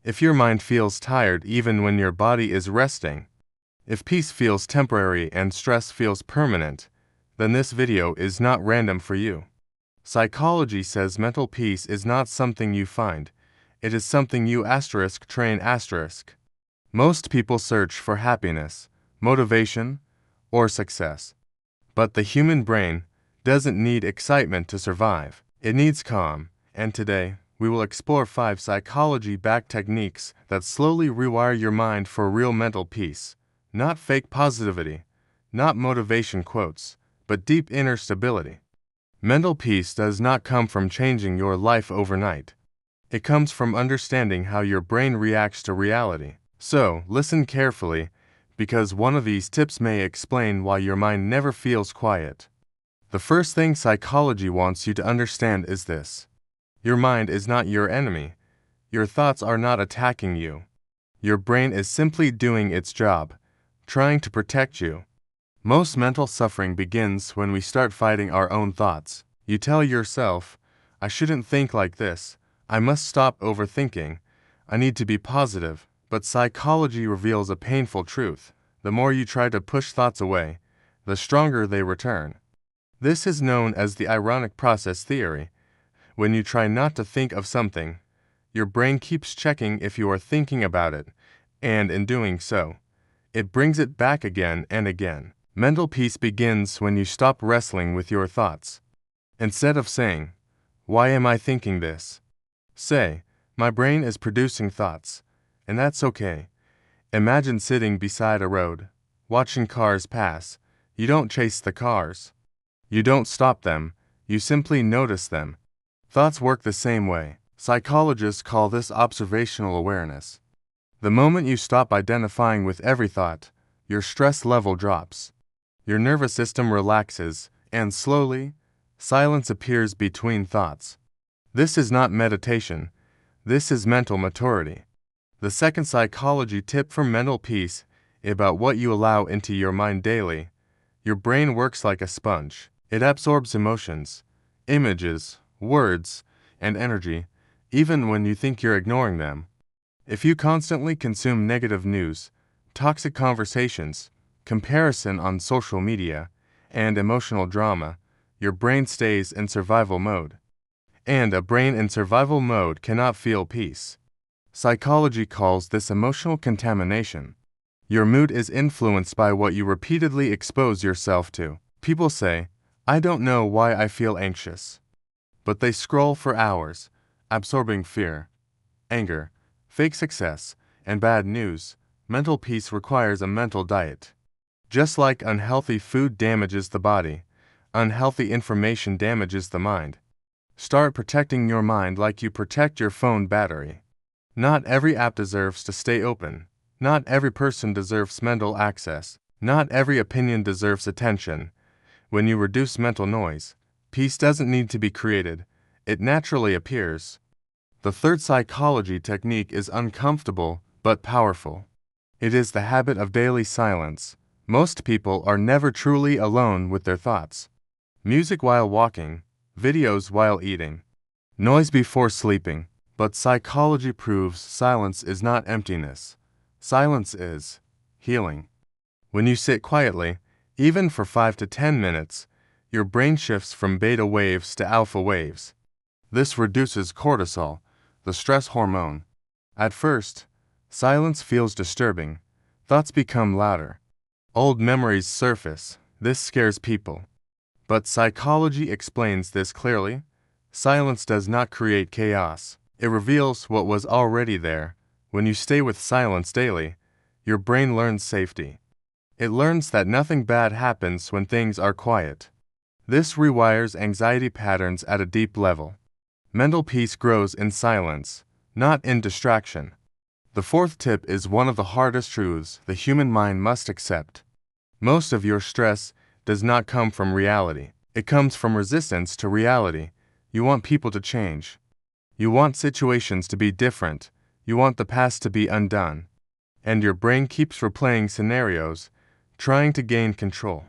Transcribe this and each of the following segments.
If your mind feels tired even when your body is resting, if peace feels temporary and stress feels permanent, then this video is not random for you. Psychology says mental peace is not something you find, it is something you train. Most people search for happiness, motivation, or success. But the human brain doesn't need excitement to survive. It needs calm, and today, we will explore 5 psychology-backed techniques that slowly rewire your mind for real mental peace. Not fake positivity, not motivation quotes, but deep inner stability. Mental peace does not come from changing your life overnight. It comes from understanding how your brain reacts to reality. So, listen carefully, because one of these tips may explain why your mind never feels quiet. The first thing psychology wants you to understand is this. Your mind is not your enemy. Your thoughts are not attacking you. Your brain is simply doing its job, trying to protect you. Most mental suffering begins when we start fighting our own thoughts. You tell yourself, I shouldn't think like this, I must stop overthinking, I need to be positive. But psychology reveals a painful truth. The more you try to push thoughts away, the stronger they return. This is known as the ironic process theory. When you try not to think of something, your brain keeps checking if you are thinking about it, and in doing so, it brings it back again and again. Mental peace begins when you stop wrestling with your thoughts. Instead of saying, why am I thinking this? Say, my brain is producing thoughts. And that's okay. Imagine sitting beside a road, watching cars pass. You don't chase the cars. You don't stop them, you simply notice them. Thoughts work the same way. Psychologists call this observational awareness. The moment you stop identifying with every thought, your stress level drops. Your nervous system relaxes, and slowly, silence appears between thoughts. This is not meditation. This is mental maturity. The second psychology tip for mental peace is about what you allow into your mind daily. Your brain works like a sponge. It absorbs emotions, images, words, and energy, even when you think you're ignoring them. If you constantly consume negative news, toxic conversations, comparison on social media, and emotional drama, your brain stays in survival mode. And a brain in survival mode cannot feel peace. Psychology calls this emotional contamination. Your mood is influenced by what you repeatedly expose yourself to. People say, I don't know why I feel anxious. But they scroll for hours, absorbing fear, anger, fake success, and bad news. Mental peace requires a mental diet. Just like unhealthy food damages the body, unhealthy information damages the mind. Start protecting your mind like you protect your phone battery. Not every app deserves to stay open. Not every person deserves mental access. Not every opinion deserves attention. When you reduce mental noise, peace doesn't need to be created. It naturally appears. The third psychology technique is uncomfortable but powerful. It is the habit of daily silence. Most people are never truly alone with their thoughts. Music while walking, videos while eating, noise before sleeping. But psychology proves silence is not emptiness. Silence is healing. When you sit quietly, even for 5 to 10 minutes, your brain shifts from beta waves to alpha waves. This reduces cortisol, the stress hormone. At first, silence feels disturbing. Thoughts become louder. Old memories surface. This scares people. But psychology explains this clearly. Silence does not create chaos. It reveals what was already there. When you stay with silence daily, your brain learns safety. It learns that nothing bad happens when things are quiet. This rewires anxiety patterns at a deep level. Mental peace grows in silence, not in distraction. The fourth tip is one of the hardest truths the human mind must accept. Most of your stress does not come from reality. It comes from resistance to reality. You want people to change. You want situations to be different. You want the past to be undone. And your brain keeps replaying scenarios, trying to gain control.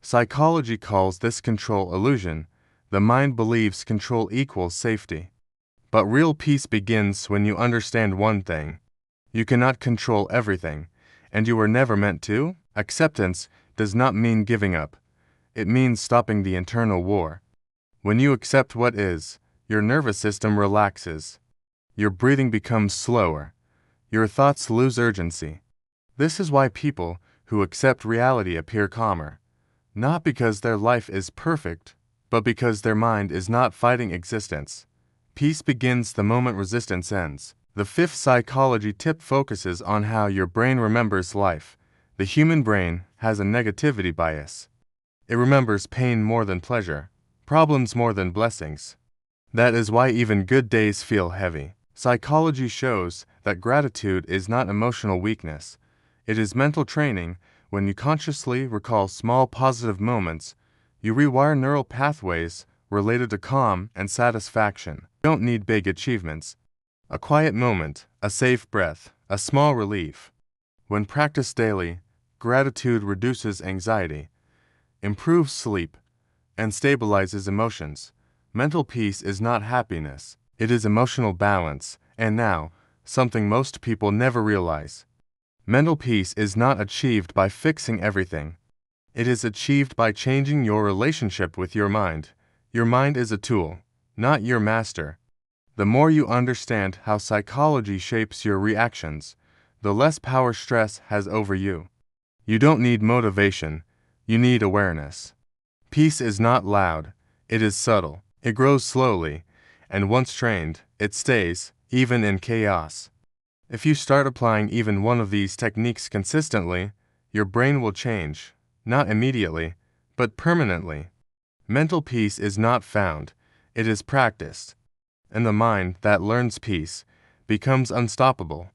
Psychology calls this control illusion. The mind believes control equals safety. But real peace begins when you understand one thing. You cannot control everything, and you were never meant to. Acceptance does not mean giving up. It means stopping the internal war. When you accept what is, your nervous system relaxes. Your breathing becomes slower. Your thoughts lose urgency. This is why people who accept reality appear calmer. Not because their life is perfect, but because their mind is not fighting existence. Peace begins the moment resistance ends. The fifth psychology tip focuses on how your brain remembers life. The human brain has a negativity bias. It remembers pain more than pleasure, problems more than blessings. That is why even good days feel heavy. Psychology shows that gratitude is not emotional weakness. It is mental training. When you consciously recall small positive moments, you rewire neural pathways related to calm and satisfaction. You don't need big achievements. A quiet moment, a safe breath, a small relief. When practiced daily, gratitude reduces anxiety, improves sleep, and stabilizes emotions. Mental peace is not happiness, it is emotional balance. And now, something most people never realize. Mental peace is not achieved by fixing everything. It is achieved by changing your relationship with your mind. Your mind is a tool, not your master. The more you understand how psychology shapes your reactions, the less power stress has over you. You don't need motivation, you need awareness. Peace is not loud, it is subtle. It grows slowly, and once trained, it stays, even in chaos. If you start applying even one of these techniques consistently, your brain will change, not immediately, but permanently. Mental peace is not found, it is practiced. And the mind that learns peace becomes unstoppable.